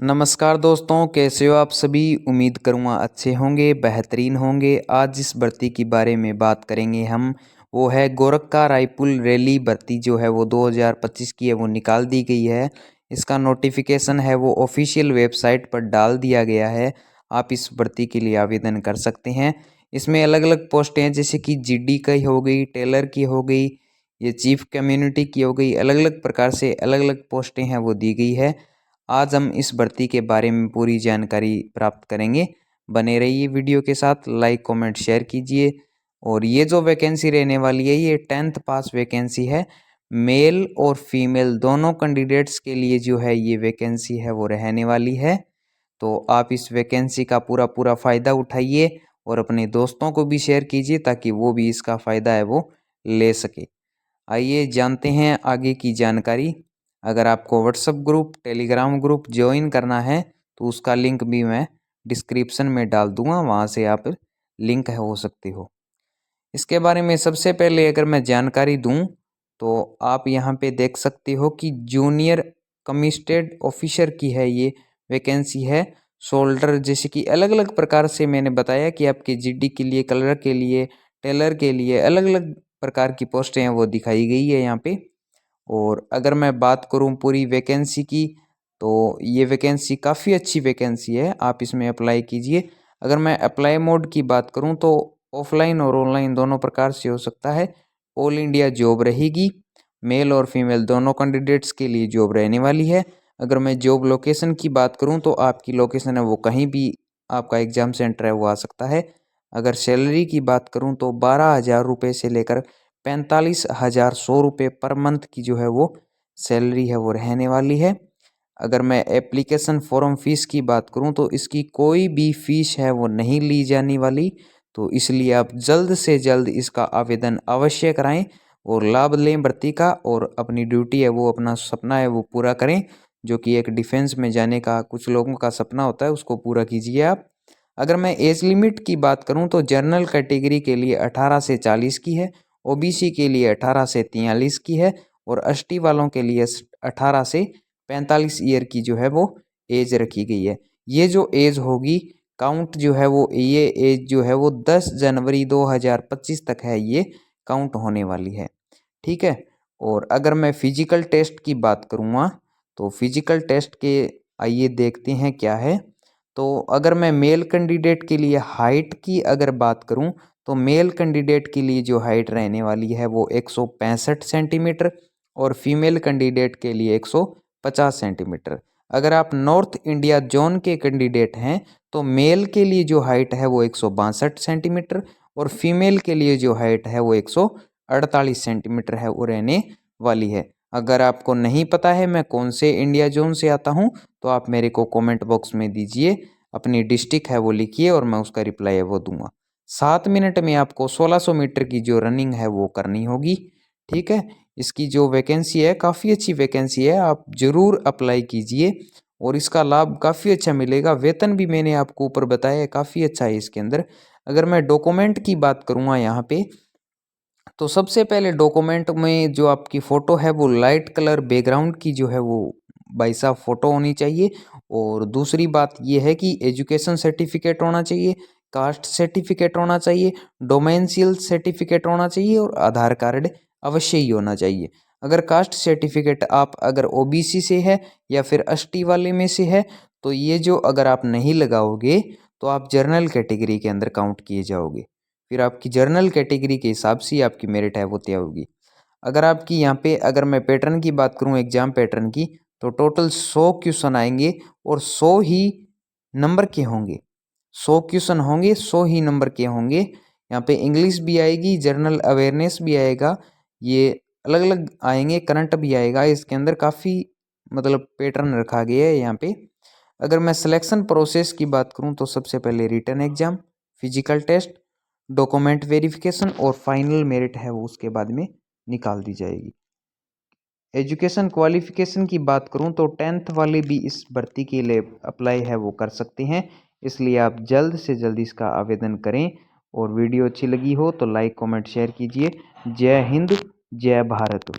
नमस्कार दोस्तों, कैसे हो आप सभी। उम्मीद करूँगा अच्छे होंगे, बेहतरीन होंगे। आज जिस भर्ती के बारे में बात करेंगे हम, वो है गोरखा रायपुर रैली भर्ती जो है वो 2025 की है, वो निकाल दी गई है। इसका नोटिफिकेशन है वो ऑफिशियल वेबसाइट पर डाल दिया गया है। आप इस भर्ती के लिए आवेदन कर सकते हैं। इसमें अलग अलग पोस्टें हैं, जैसे कि जीडी की हो गई, टेलर की हो गई, ये चीफ कम्युनिटी की हो गई। अलग अलग प्रकार से अलग अलग पोस्टें हैं वो दी गई है। आज हम इस भर्ती के बारे में पूरी जानकारी प्राप्त करेंगे। बने रहिए वीडियो के साथ, लाइक कमेंट शेयर कीजिए। और ये जो वैकेंसी रहने वाली है, ये 10th पास वैकेंसी है। मेल और फीमेल दोनों कैंडिडेट्स के लिए जो है ये वैकेंसी है वो रहने वाली है। तो आप इस वैकेंसी का पूरा पूरा फ़ायदा उठाइए और अपने दोस्तों को भी शेयर कीजिए ताकि वो भी इसका फ़ायदा है वो ले सके। आइए जानते हैं आगे की जानकारी। अगर आपको WhatsApp group, Telegram group join करना है तो उसका लिंक भी मैं डिस्क्रिप्शन में डाल दूंगा, वहाँ से आप लिंक है हो सकते हो। इसके बारे में सबसे पहले अगर मैं जानकारी दूं तो आप यहाँ पे देख सकते हो कि जूनियर कमिस्टेड ऑफिसर की है ये वैकेंसी है। शोल्डर, जैसे कि अलग अलग प्रकार से मैंने बताया कि आपके जीडी के लिए, कलर के लिए, टेलर के लिए अलग अलग प्रकार की पोस्टें हैं वो दिखाई गई है यहाँ पे। और अगर मैं बात करूँ पूरी वैकेंसी की, तो ये वैकेंसी काफ़ी अच्छी वैकेंसी है, आप इसमें अप्लाई कीजिए। अगर मैं अप्लाई मोड की बात करूँ तो ऑफलाइन और ऑनलाइन दोनों प्रकार से हो सकता है। ऑल इंडिया जॉब रहेगी, मेल और फीमेल दोनों कैंडिडेट्स के लिए जॉब रहने वाली है। अगर मैं जॉब लोकेशन की बात करूँ तो आपकी लोकेशन है वो कहीं भी आपका एग्ज़ाम सेंटर है वो आ सकता है। अगर सैलरी की बात करूँ तो 12,000 रुपये से लेकर 45,100 रुपये पर मंथ की जो है वो सैलरी है वो रहने वाली है। अगर मैं एप्लीकेशन फॉर्म फ़ीस की बात करूं तो इसकी कोई भी फ़ीस है वो नहीं ली जाने वाली। तो इसलिए आप जल्द से जल्द इसका आवेदन अवश्य कराएं और लाभ लें भर्ती का, और अपनी ड्यूटी है वो, अपना सपना है वो पूरा करें, जो कि एक डिफेंस में जाने का कुछ लोगों का सपना होता है, उसको पूरा कीजिए आप। अगर मैं एज लिमिट की बात करूं तो जनरल कैटेगरी के लिए 18 से 40 की है, ओबीसी के लिए 18 से 43 की है, और एसटी वालों के लिए 18 से 45 ईयर की जो है वो एज रखी गई है। ये जो एज होगी काउंट जो है वो, ये एज जो है वो 10 जनवरी 2025 तक है, ये काउंट होने वाली है। ठीक है। और अगर मैं फिजिकल टेस्ट की बात करूँगा तो फिजिकल टेस्ट के आइए देखते हैं क्या है। तो अगर मैं मेल कैंडिडेट के लिए हाइट की अगर बात करूं तो मेल कैंडिडेट के लिए जो हाइट रहने वाली है वो 165 सेंटीमीटर, और फीमेल कैंडिडेट के लिए 150 सेंटीमीटर। अगर आप नॉर्थ इंडिया जोन के कैंडिडेट हैं तो मेल के लिए जो हाइट है वो 162 सेंटीमीटर, और फीमेल के लिए जो हाइट है वो 148 सेंटीमीटर है वो रहने वाली है। अगर आपको नहीं पता है मैं कौन से इंडिया जोन से आता हूँ तो आप मेरे को कमेंट बॉक्स में दीजिए, अपनी डिस्ट्रिक्ट है वो लिखिए और मैं उसका रिप्लाई है वो दूंगा। 7 मिनट में आपको 1600 मीटर की जो रनिंग है वो करनी होगी। ठीक है। इसकी जो वैकेंसी है काफ़ी अच्छी वैकेंसी है, आप ज़रूर अप्लाई कीजिए और इसका लाभ काफ़ी अच्छा मिलेगा। वेतन भी मैंने आपको ऊपर बताया है, काफ़ी अच्छा है इसके अंदर। अगर मैं डॉक्यूमेंट की बात करूँगा यहाँ पे, तो सबसे पहले डॉक्यूमेंट में जो आपकी फ़ोटो है वो लाइट कलर बैकग्राउंड की जो है वो भाई साहब फ़ोटो होनी चाहिए। और दूसरी बात ये है कि एजुकेशन सर्टिफिकेट होना चाहिए, कास्ट सर्टिफिकेट होना चाहिए, डोमेंशियल सर्टिफिकेट होना चाहिए, और आधार कार्ड अवश्य ही होना चाहिए। अगर कास्ट सर्टिफिकेट आप अगर ओबीसी से है या फिर एसटी वाले में से है तो ये जो अगर आप नहीं लगाओगे तो आप जर्नल कैटेगरी के अंदर काउंट किए जाओगे। फिर आपकी जर्नल कैटेगरी के हिसाब से ही आपकी मेरिट है वो तय होगी। अगर आपकी यहाँ पे अगर मैं पैटर्न की बात करूँ, एग्जाम पैटर्न की, तो टोटल 100 क्वेश्चन आएंगे और 100 ही नंबर के होंगे। 100 क्वेश्चन होंगे, 100 ही नंबर के होंगे। यहाँ पे इंग्लिश भी आएगी, जनरल अवेयरनेस भी आएगा, ये अलग अलग आएंगे, करंट भी आएगा। इसके अंदर काफ़ी मतलब पैटर्न रखा गया है यहाँ पे। अगर मैं सिलेक्शन प्रोसेस की बात करूँ तो सबसे पहले written exam, physical test, document verification और फाइनल मेरिट है वो उसके बाद में निकाल दी जाएगी। एजुकेशन क्वालिफिकेशन की बात करूं तो 10th वाले भी इस भर्ती के लिए अप्लाई है वो कर सकते हैं, इसलिए आप जल्द से जल्द इसका आवेदन करें। और वीडियो अच्छी लगी हो तो लाइक कमेंट शेयर कीजिए। जय हिंद, जय भारत।